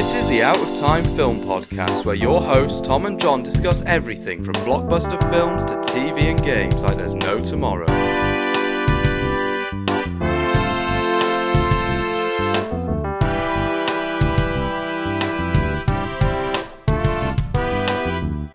This is the Out of Time Film Podcast, where your hosts Tom and John discuss everything from blockbuster films to TV and games like there's no tomorrow.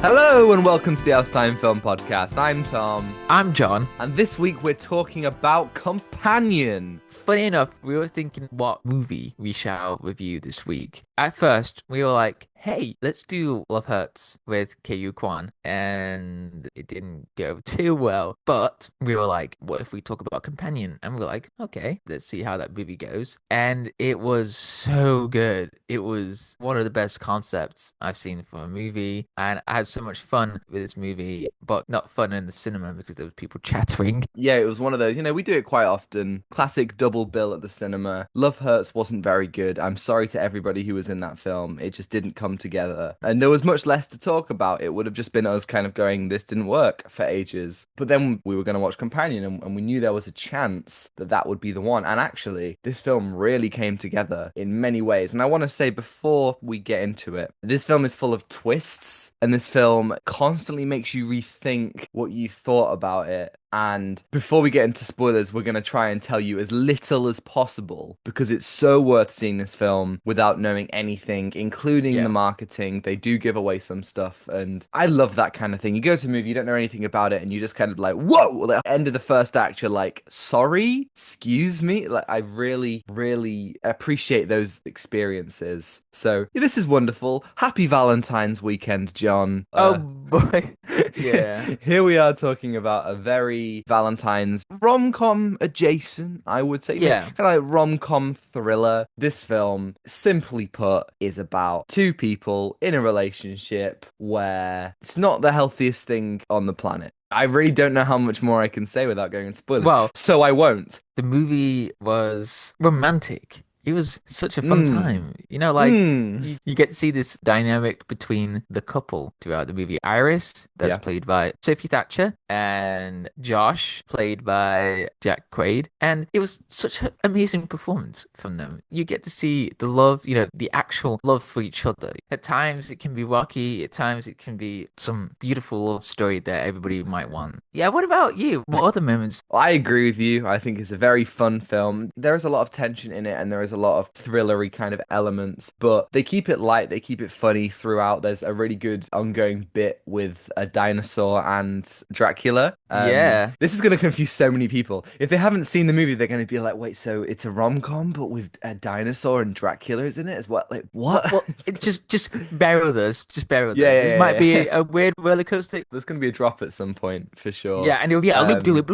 Hello and welcome to the Out of Time Film Podcast. I'm Tom. I'm John. And this week we're talking about Companion. Funny enough, we were thinking what movie we shall review this week. At first, we were like, hey, let's do Love Hurts with K.U. Kwan. And it didn't go too well. But we were like, what if we talk about Companion? And we were like, okay, let's see how that movie goes. And it was so good. It was one of the best concepts I've seen for a movie. And I had so much fun with this movie, but not fun in the cinema because there was people chattering. Yeah, it was one of those, we do it quite often. Classic double bill at the cinema. Love Hurts wasn't very good. I'm sorry to everybody who was in that film. It just didn't come together. And there was much less to talk about. It would have just been us kind of going, this didn't work for ages. But then we were going to watch Companion and we knew there was a chance that that would be the one. And actually, this film really came together in many ways. And I want to say before we get into it, this film is full of twists and this film constantly makes you rethink what you thought about it. And before we get into spoilers, we're going to try and tell you as little as possible because it's so worth seeing this film without knowing anything, including the marketing. They do give away some stuff. And I love that kind of thing. You go to a movie, you don't know anything about it, and you just kind of like, whoa! At the end of the first act, you're like, sorry? Excuse me? Like, I really, really appreciate those experiences. So this is wonderful. Happy Valentine's weekend, John. Oh, boy. Yeah. Here we are talking about a very Valentine's rom-com adjacent, I would say. Yeah. Kind of like rom-com thriller. This film, simply put, is about two people in a relationship where it's not the healthiest thing on the planet. I really don't know how much more I can say without going into spoilers. Well, so I won't. The movie was romantic. It was such a fun time. You get to see this dynamic between the couple throughout the movie. Iris, that's played by Sophie Thatcher, and Josh, played by Jack Quaid. And it was such an amazing performance from them. You get to see the love, the actual love for each other. At times it can be rocky. At times it can be some beautiful love story that everybody might want. Yeah, what about you? What other moments? I agree with you. I think it's a very fun film. There is a lot of tension in it and there is a lot of thrillery kind of elements, but they keep it light, they keep it funny throughout. There's a really good ongoing bit with a dinosaur and Dracula. This is going to confuse so many people. If they haven't seen the movie, they're going to be like, wait, so it's a rom-com, but with a dinosaur and Dracula's in it? Is what? Like, what? Well, just bear with us. Just bear with us. This might be a weird roller coaster. There's going to be a drop at some point, for sure. Yeah, and it'll be a loop-de-loop.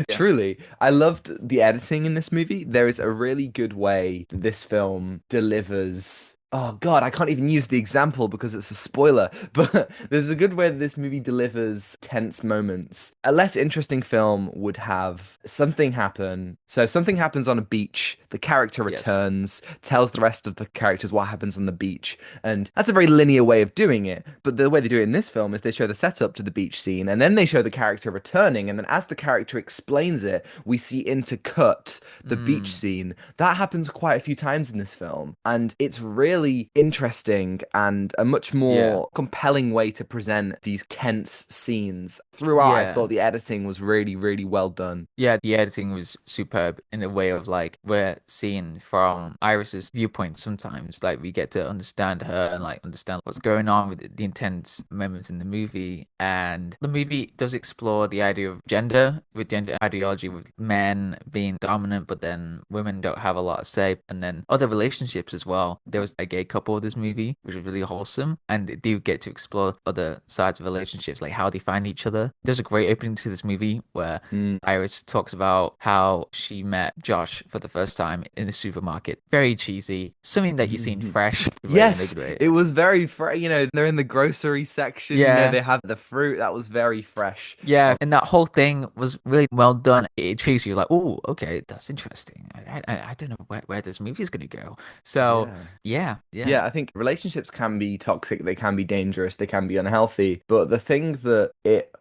Truly. I loved the editing in this movie. There is a really good way this film delivers. Oh God, I can't even use the example because it's a spoiler, but there's a good way that this movie delivers tense moments. A less interesting film would have something happen. So something happens on a beach, the character returns, tells the rest of the characters what happens on the beach, and that's a very linear way of doing it. But the way they do it in this film is they show the setup to the beach scene, and then they show the character returning, and then as the character explains it, we see intercut the beach scene. That happens quite a few times in this film, and it's really interesting and a much more compelling way to present these tense scenes. Throughout, I thought the editing was really, really well done. Yeah, the editing was superb in a way of like we're seeing from Iris's viewpoint sometimes. Like we get to understand her and like understand what's going on with the intense moments in the movie. And the movie does explore the idea of gender, with gender ideology, with men being dominant, but then women don't have a lot of say. And then other relationships as well. There was a gay couple of this movie, which is really wholesome, and they do get to explore other sides of relationships, like how they find each other. There's a great opening to this movie where Iris talks about how she met Josh for the first time in the supermarket. Very cheesy, something that you seen fresh. Yes, it was very fresh. They're in the grocery section. They have the fruit. That was very fresh. Yeah, and that whole thing was really well done. It intrigues you, like, oh, okay, that's interesting. I don't know where this movie is going to go. So yeah. I think relationships can be toxic, they can be dangerous, they can be unhealthy, but the thing that it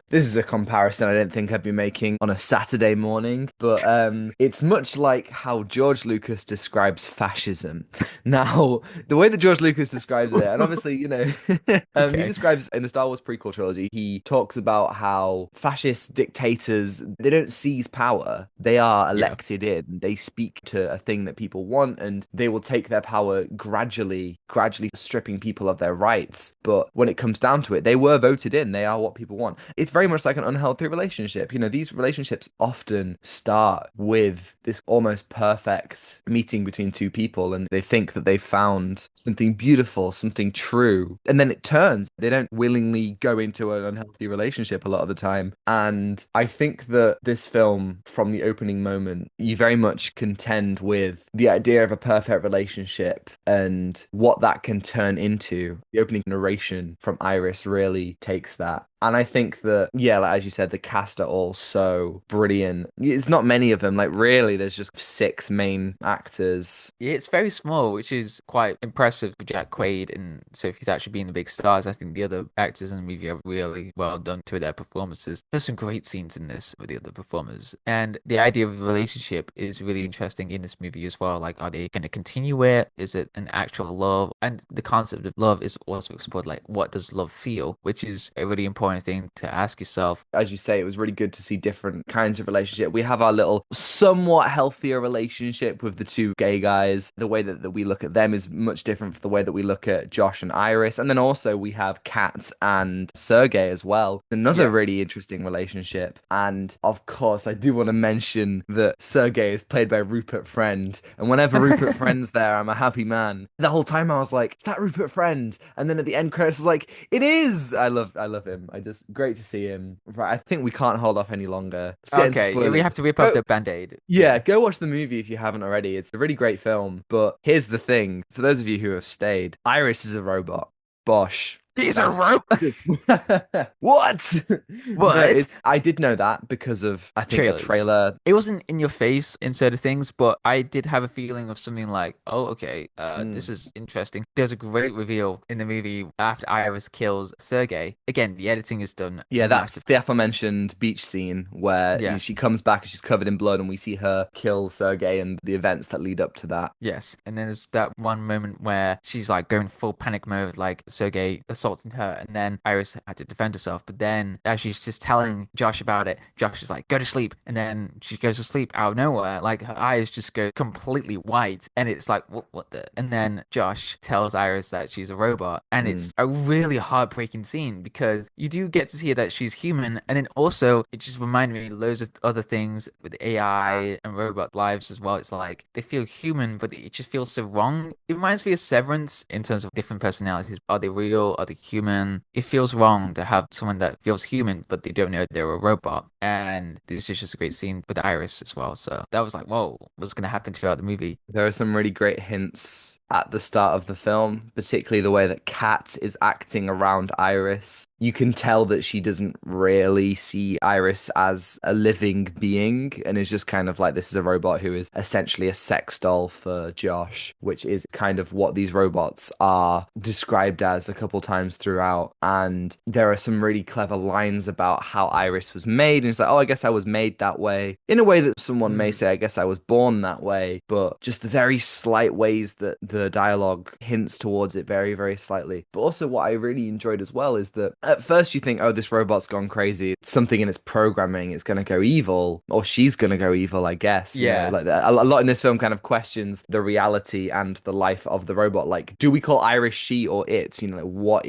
This is a comparison I don't think I'd be making on a Saturday morning, but it's much like how George Lucas describes fascism. Now, the way that George Lucas describes it, and obviously, he Okay. describes in the Star Wars prequel trilogy, he talks about how fascist dictators, they don't seize power, they are Yeah. elected in. They speak to a thing that people want, and they will take their power gradually stripping people of their rights. But when it comes down to it, they were voted in. They are what people want. It's very much like an unhealthy relationship. These relationships often start with this almost perfect meeting between two people, and they think that they've found something beautiful, something true. And then it turns, they don't willingly go into an unhealthy relationship a lot of the time. And I think that this film, from the opening moment, you very much contend with the idea of a perfect relationship and what that can turn into. The opening narration from Iris really takes that. And I think that, yeah, like as you said, the cast are all so brilliant. It's not many of them. Like, really, there's just six main actors. Yeah, it's very small, which is quite impressive for Jack Quaid and Sophie Thatcher being the big stars. I think the other actors in the movie are really well done to their performances. There's some great scenes in this with the other performers. And the idea of a relationship is really interesting in this movie as well. Like, are they going to continue it? Is it an actual love? And the concept of love is also explored. Like, what does love feel? Which is a really important thing to ask yourself. As you say, it was really good to see different kinds of relationship. We have our little somewhat healthier relationship with the two gay guys. The way that we look at them is much different from the way that we look at Josh and Iris. And then also we have Kat and Sergey as well. Another Yeah. really interesting relationship. And of course, I do want to mention that Sergey is played by Rupert Friend. And whenever Rupert Friend's there, I'm a happy man. The whole time I was like, is that Rupert Friend? And then at the end credits, I was like, it is. I love him. I just great to see him. Right, I think we can't hold off any longer. It's getting Okay, we spoilers. have to rip off Go, the band-aid. yeah, Yeah. go watch the movie if you haven't already. It's a really great film. But here's the thing: for those of you who have stayed, Iris is a robot. Bosh. He's a That's rope. what? No, What? it's I did know that because of I think a Trailers. trailer. It wasn't in your face in certain things, but I did have a feeling of something like, oh, okay, this Mm. is interesting. There's a great reveal in the movie after Iris kills Sergey. Again, the editing is done Yeah, that's massive. the aforementioned beach scene where Yeah. she comes back and she's covered in blood, and we see her kill Sergey and the events that lead up to that. Yes. And then there's that one moment where she's like going full panic mode, like Sergey assaulting her, and then Iris had to defend herself. But then as she's just telling Josh about it, Josh is like, go to sleep. And then she goes to sleep out of nowhere. Like her eyes just go completely white. And it's like, what the? And then Josh tells Iris that she's a robot. And Mm. it's a really heartbreaking scene because you do get to see that she's human. And then also, it just reminded me loads of other things with AI and robot lives as well. It's like they feel human, but it just feels so wrong. It reminds me of Severance in terms of different personalities. Are they real? Are they human? It feels wrong to have someone that feels human, but they don't know they're a robot. And this is just a great scene with Iris as well. So that was like, whoa, what's going to happen throughout the movie? There are some really great hints at the start of the film, particularly the way that Kat is acting around Iris. You can tell that she doesn't really see Iris as a living being and is just kind of like, this is a robot who is essentially a sex doll for Josh, which is kind of what these robots are described as a couple times throughout. And there are some really clever lines about how Iris was made. And it's like, oh, I guess I was made that way. In a way that someone may Mm. say, I guess I was born that way. But just the very slight ways that the dialogue hints towards it very, very slightly. But also what I really enjoyed as well is that at first you think, oh, this robot's gone crazy. Something in its programming is going to go evil, or she's going to go evil, I guess. Yeah. Like a lot in this film kind of questions the reality and the life of the robot. Like, do we call Iris she or it? Like,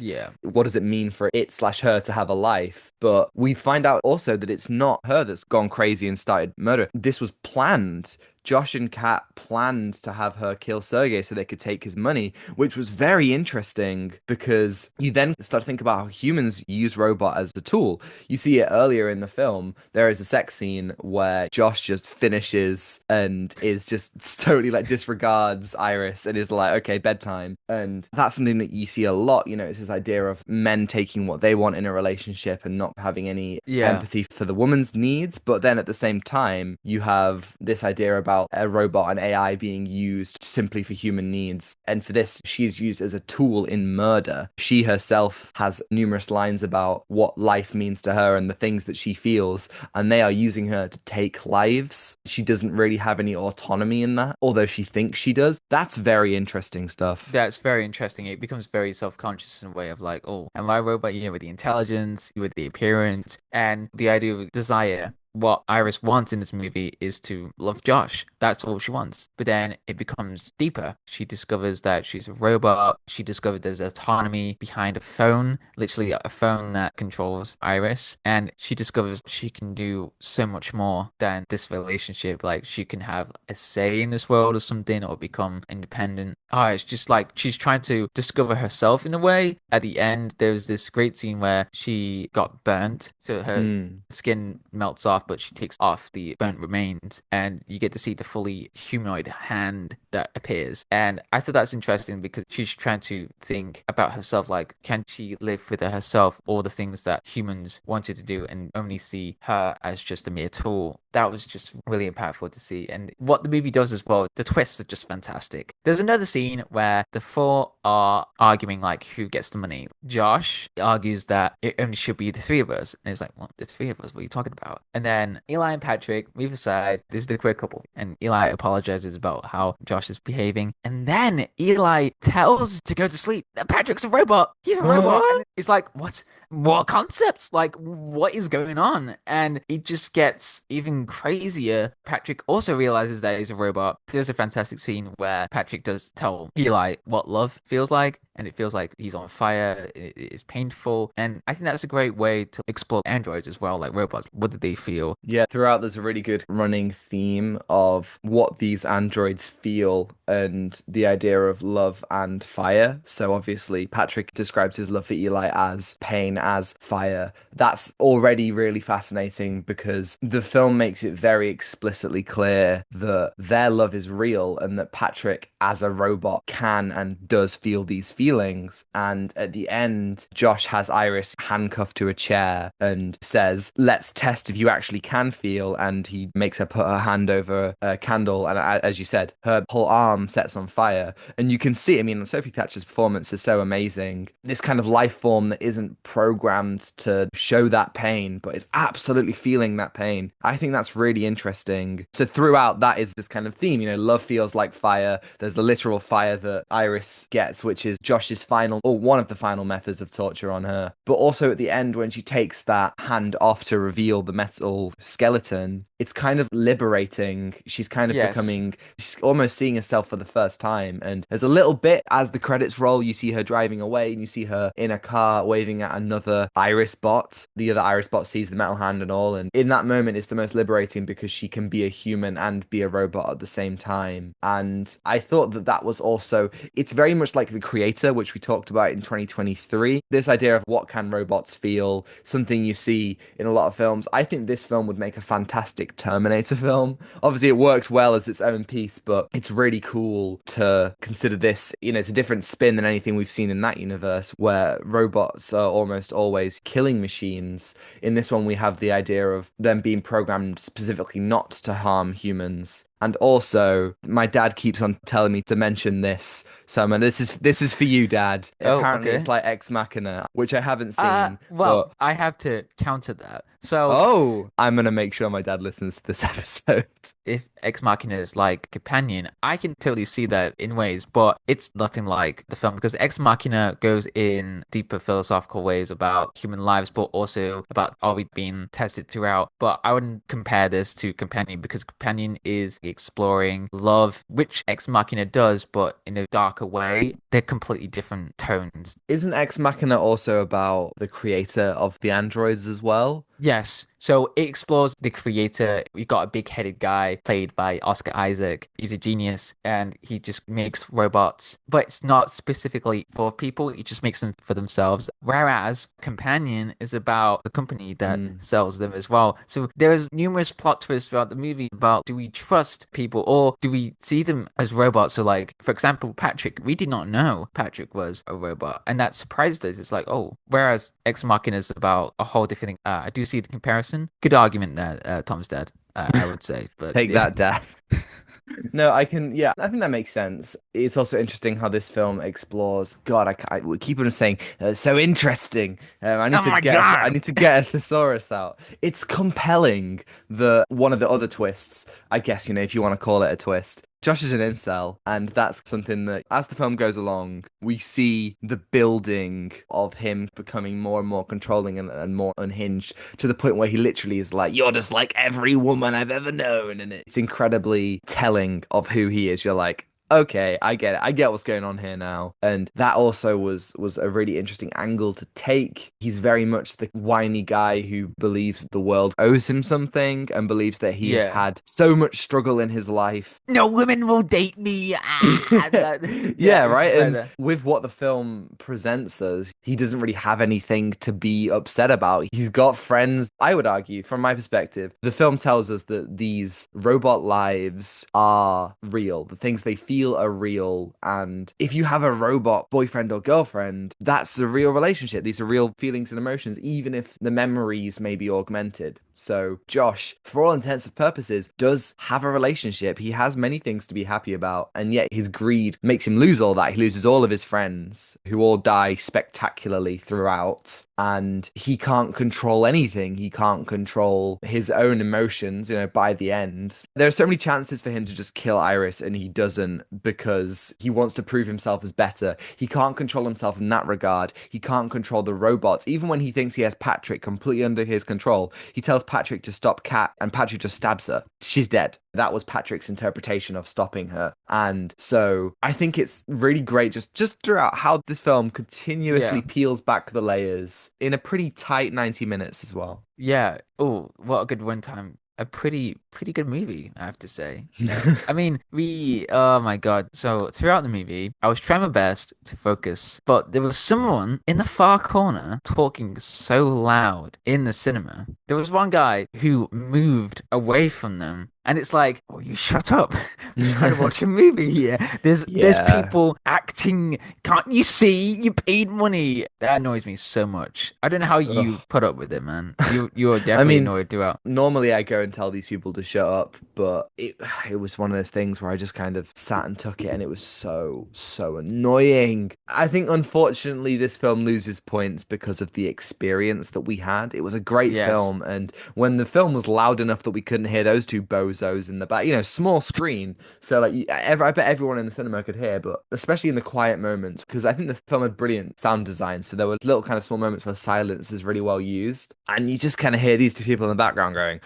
Yeah. what does it mean for it slash her to have a life? But we find out also that it's not her that's gone crazy and started murder. This was planned. Josh and Kat planned to have her kill Sergey so they could take his money, which was very interesting because you then start to think about how humans use robot as a tool. You see it earlier in the film. There is a sex scene where Josh just finishes and is just totally like disregards Iris and is like, okay, bedtime. And that's something that you see a lot. It's this idea of men taking what they want in a relationship and not having any Yeah. empathy for the woman's needs. But then at the same time, you have this idea about about a robot and AI being used simply for human needs. And for this, she is used as a tool in murder. She herself has numerous lines about what life means to her and the things that she feels, and they are using her to take lives. She doesn't really have any autonomy in that, although she thinks she does. That's very interesting stuff. That's very interesting. It becomes very self-conscious in a way of like, oh, am I a robot? With the intelligence, with the appearance, and the idea of desire. What Iris wants in this movie is to love Josh. That's all she wants. But then it becomes deeper. She discovers that she's a robot. She discovered there's autonomy behind a phone, literally a phone that controls Iris. And she discovers she can do so much more than this relationship. Like she can have a say in this world or something or become independent. Oh, it's just like she's trying to discover herself in a way. At the end, there's this great scene where she got burnt, so her Mm. skin melts off, but she takes off the burnt remains, and you get to see the fully humanoid hand that appears. And I thought that's interesting because she's trying to think about herself, like, can she live with herself, all the things that humans wanted to do, and only see her as just a mere tool. That was just really impactful to see. And what the movie does as well, the twists are just fantastic. There's another scene where the four are arguing like who gets the money. Josh argues that it only should be the three of us. And it's like, well, the three of us, what are you talking about? And then Eli and Patrick move aside. This is the queer couple. And Eli apologizes about how Josh is behaving. And then Eli tells to go to sleep that Patrick's a robot. He's a robot. And it's like, what? What concepts? Like, what is going on? And it just gets even crazier. Patrick also realizes that he's a robot. There's a fantastic scene where Patrick does tell Eli what love feels like, and it feels like he's on fire. It is painful, and I think that's a great way to explore androids as well, like robots. What do they feel? Yeah, throughout there's a really good running theme of what these androids feel and the idea of love and fire. So obviously Patrick describes his love for Eli as pain, as fire. That's already really fascinating because the film makes it very explicitly clear that their love is real and that Patrick, as a robot, can and does feel these feelings. And at the end, Josh has Iris handcuffed to a chair and says, let's test if you actually can feel. And he makes her put her hand over a candle. And as you said, her whole arm sets on fire. And you can see, I mean, Sophie Thatcher's performance is so amazing. This kind of life form that isn't programmed to show that pain, but is absolutely feeling that pain. I think that's really interesting. So throughout, that is this kind of theme, love feels like fire. There's the literal fire that Iris gets, which is Josh's final, or one of the final methods of torture on her. But also at the end, when she takes that hand off to reveal the metal skeleton, it's kind of liberating. She's kind of Yes. she's almost seeing herself for the first time. And there's a little bit as the credits roll, you see her driving away and you see her in a car waving at another Iris bot. The other Iris bot sees the metal hand and all. And in that moment, it's the most liberating because she can be a human and be a robot at the same time. And I thought that that was also, it's very much like The Creator, which we talked about in 2023. This idea of what can robots feel, something you see in a lot of films. I think this film would make a fantastic Terminator film. Obviously, it works well as its own piece, but it's really cool to consider this. It's a different spin than anything we've seen in that universe where robots are almost always killing machines. In this one, we have the idea of them being programmed specifically not to harm humans. And also, my dad keeps on telling me to mention this. So, man, this is for you, Dad. Oh, Apparently, it's okay. like Ex Machina, which I haven't seen, Well, but I have to counter that. So oh, I'm gonna make sure my dad listens to this episode. if Ex Machina is like companion, I can totally see that in ways, but it's nothing like the film because Ex Machina goes in deeper philosophical ways about human lives, but also about are we being tested throughout. But I wouldn't compare this to Companion because Companion is exploring love, which Ex Machina does, but in a darker way. They're completely different tones. Isn't Ex Machina also about the creator of the androids as well? Yes. So it explores the creator. We got a big-headed guy played by Oscar Isaac. He's a genius and he just makes robots, but it's not specifically for people. He just makes them for themselves. Whereas Companion is about the company that Mm. sells them as well. So there's numerous plot twists throughout the movie about do we trust people or do we see them as robots? So like, for example, Patrick, we did not know Patrick was a robot and that surprised us. It's like, oh, whereas Ex Machina is about a whole different thing. I do see the comparison. Good argument there, Tom's dad, I would say. But Take yeah. that, Dad. No, I can, yeah, I think that makes sense. It's also interesting how this film explores. God, we keep on saying so interesting. Oh my I God. need to get a thesaurus out. It's compelling. The one of the other twists, I guess, if you want to call it a twist. Josh is an incel, and that's something that, as the film goes along, we see the building of him becoming more and more controlling and more unhinged to the point where he literally is like, "You're just like every woman I've ever known," and it's incredibly telling of who he is. You're like, okay, I get it. I get what's going on here now. And that also was a really interesting angle to take. He's very much the whiny guy who believes that the world owes him something and believes that he has Yeah. had so much struggle in his life. No women will date me. Yeah, Yeah, it's right. just like And that. with what the film presents us, he doesn't really have anything to be upset about. He's got friends. I would argue, from my perspective, the film tells us that these robot lives are real. The things they feel are real. And if you have a robot boyfriend or girlfriend, that's a real relationship. These are real feelings and emotions, even if the memories may be augmented. So Josh, for all intents and purposes, does have a relationship. He has many things to be happy about, and yet his greed makes him lose all that. He loses all of his friends, who all die spectacularly throughout, and he can't control anything. He can't control his own emotions, by the end. There are so many chances for him to just kill Iris, and he doesn't because he wants to prove himself as better. He can't control himself in that regard. He can't control the robots. Even when he thinks he has Patrick completely under his control, he tells Patrick to stop Kat, and Patrick just stabs her. She's dead. That was Patrick's interpretation of stopping her. And so I think it's really great just throughout how this film continuously Yeah. peels back the layers in a pretty tight 90 minutes as well. Yeah. Oh, what a good one time. A pretty good movie, I have to say. I mean, oh my God. So throughout the movie, I was trying my best to focus, but there was someone in the far corner talking so loud in the cinema. There was one guy who moved away from them. And it's like, oh, you shut up. I'm trying to watch a movie here. There's Yeah. people acting. Can't you see? You paid money. That annoys me so much. I don't know how you Ugh. put up with it, man. You are I definitely mean, annoyed throughout. normally I go and tell these people to shut up, but it was one of those things where I just kind of sat and took it, and it was so annoying. I think unfortunately this film loses points because of the experience that we had. It was a great Yes. film, and when the film was loud enough that we couldn't hear those two bozos in the back, small screen, so like I bet everyone in the cinema could hear, but especially in the quiet moments, because I think the film had brilliant sound design, so there were little kind of small moments where silence is really well used, and you just kind of hear these two people in the background going.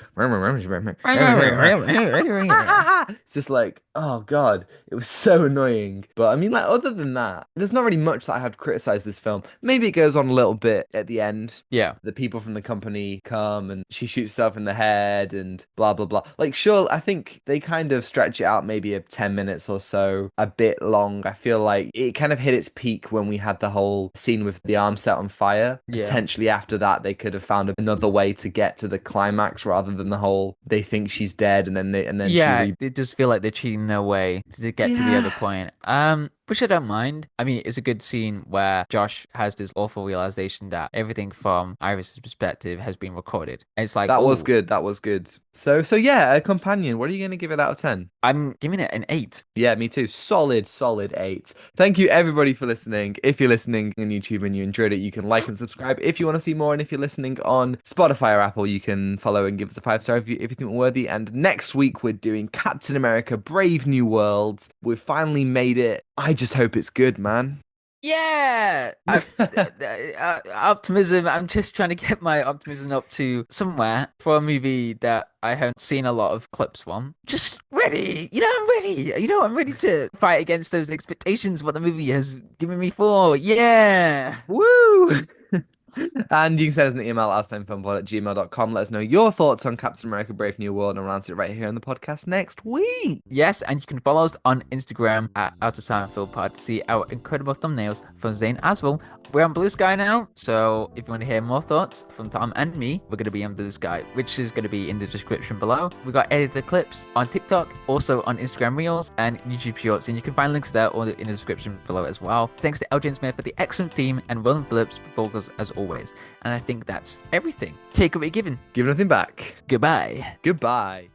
It's just like, oh God, it was so annoying. But I mean, like, other than that, there's not really much that I have criticized this film. Maybe it goes on a little bit at the end. Yeah. The people from the company come and she shoots herself in the head and blah blah blah. Like, sure, I think they kind of stretch it out maybe 10 minutes or so, a bit long. I feel like it kind of hit its peak when we had the whole scene with the arm set on fire. Yeah. Potentially after that, they could have found another way to get to the climax rather than the whole they think she's dead and then she Yeah, it does feel like they're cheating their way to get to the other Yeah. point. Which I don't mind. I mean, it's a good scene where Josh has this awful realization that everything from Iris's perspective has been recorded. And it's like, That was oh, good. That was good. So yeah, a companion. What are you going to give it out of 10? I'm giving it an 8. Yeah, me too. Solid 8. Thank you everybody for listening. If you're listening on YouTube and you enjoyed it, you can like and subscribe if you want to see more. And if you're listening on Spotify or Apple, you can follow and give us a 5-star if you think we're worthy. And next week we're doing Captain America: Brave New World. We've finally made it. I just hope it's good, man. Yeah, optimism. I'm just trying to get my optimism up to somewhere for a movie that I haven't seen a lot of clips from. Just ready, I'm ready. I'm ready to fight against those expectations. What the movie has given me for. Yeah. Woo! And you can send us an email at outattimefilmpod@gmail.com. Let us know your thoughts on Captain America: Brave New World, and we'll answer it right here on the podcast next week. Yes, and you can follow us on Instagram at Out of Time Film Pod to see our incredible thumbnails from Zain Afzal. We're on Blue Sky now, so if you want to hear more thoughts from Tom and me, we're going to be on Blue Sky, which is going to be in the description below. We got edited clips on TikTok, also on Instagram Reels and YouTube Shorts, and you can find links there or in the description below as well. Thanks to Jones-Meyer for the excellent theme and Ronan Phillips for vocals as always. And I think that's everything. Take away given. Give nothing back. Goodbye. Goodbye.